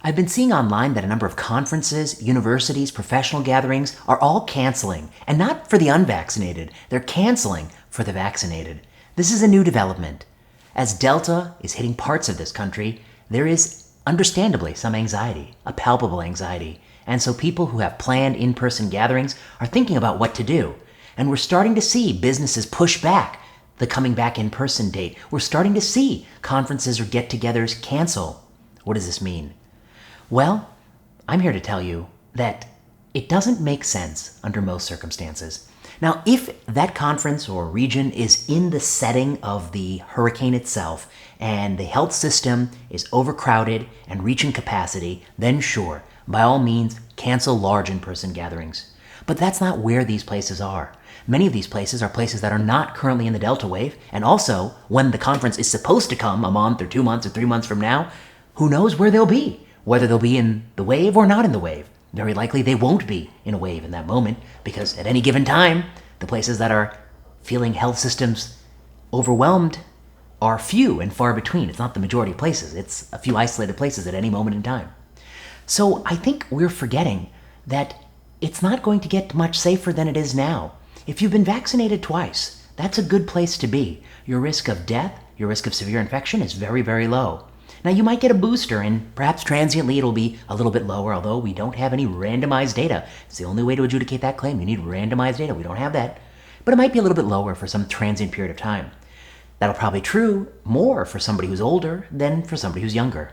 I've been seeing online that a number of conferences, universities, professional gatherings are all canceling, and not for the unvaccinated. They're canceling for the vaccinated. This is a new development. As Delta is hitting parts of this country, there is understandably some anxiety, a palpable anxiety. And so people who have planned in-person gatherings are thinking about what to do. And we're starting to see businesses push back the coming back in-person date. We're starting to see conferences or get-togethers cancel. What does this mean? Well, I'm here to tell you that it doesn't make sense under most circumstances. Now, if that conference or region is in the setting of the hurricane itself and the health system is overcrowded and reaching capacity, then sure, by all means, cancel large in-person gatherings. But that's not where these places are. Many of these places are places that are not currently in the Delta wave, and also, when the conference is supposed to come a month or 2 months or 3 months from now, who knows where they'll be, whether they'll be in the wave or not in the wave. Very likely they won't be in a wave in that moment, because at any given time, the places that are feeling health systems overwhelmed are few and far between. It's not the majority of places. It's a few isolated places at any moment in time. So I think we're forgetting that it's not going to get much safer than it is now. If you've been vaccinated twice, that's a good place to be. Your risk of death, your risk of severe infection is very, very low. Now, you might get a booster, and perhaps transiently it'll be a little bit lower, although we don't have any randomized data. It's the only way to adjudicate that claim. You need randomized data. We don't have that. But it might be a little bit lower for some transient period of time. That'll probably be true more for somebody who's older than for somebody who's younger.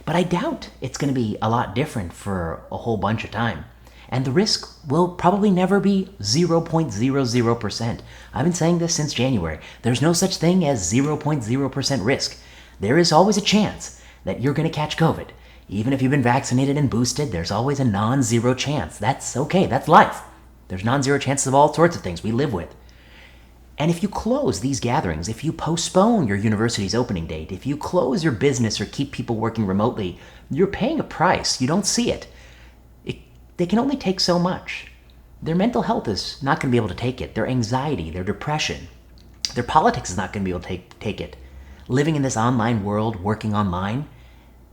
But I doubt it's going to be a lot different for a whole bunch of time. And the risk will probably never be 0.00%. I've been saying this since January. There's no such thing as 0.0% risk. There is always a chance that you're going to catch COVID. Even if you've been vaccinated and boosted, there's always a non-zero chance. That's okay. That's life. There's non-zero chances of all sorts of things we live with. And if you close these gatherings, if you postpone your university's opening date, if you close your business or keep people working remotely, you're paying a price. You don't see it. They can only take so much. Their mental health is not going to be able to take it. Their anxiety, their depression, their politics is not going to be able to take it. Living in this online world, working online,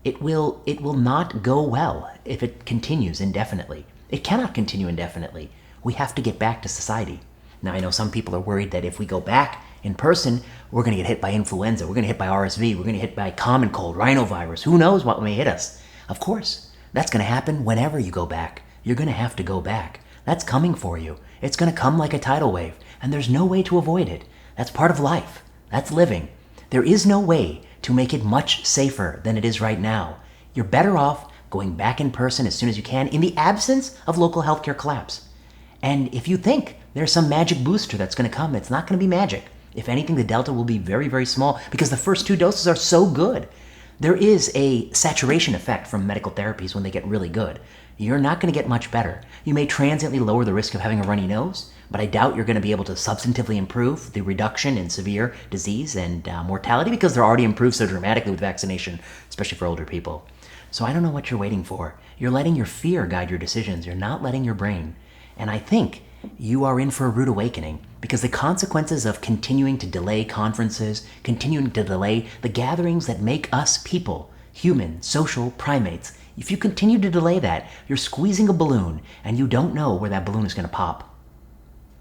it will not go well if it continues indefinitely. It cannot continue indefinitely. We have to get back to society. Now, I know some people are worried that if we go back in person, we're going to get hit by influenza, we're going to hit by RSV, we're going to hit by common cold, rhinovirus, who knows what may hit us. Of course, that's going to happen whenever you go back. You're going to have to go back. That's coming for you. It's going to come like a tidal wave, and there's no way to avoid it. That's part of life. That's living. There is no way to make it much safer than it is right now. You're better off going back in person as soon as you can in the absence of local healthcare collapse. And if you think there's some magic booster that's going to come, it's not going to be magic. If anything, the Delta will be very, very small because the first 2 doses are so good. There is a saturation effect from medical therapies when they get really good. You're not going to get much better. You may transiently lower the risk of having a runny nose, but I doubt you're going to be able to substantively improve the reduction in severe disease and mortality because they're already improved so dramatically with vaccination, especially for older people. So I don't know what you're waiting for. You're letting your fear guide your decisions. You're not letting your brain. And I think you are in for a rude awakening because the consequences of continuing to delay conferences, continuing to delay the gatherings that make us people, human, social primates, if you continue to delay that, you're squeezing a balloon and you don't know where that balloon is going to pop.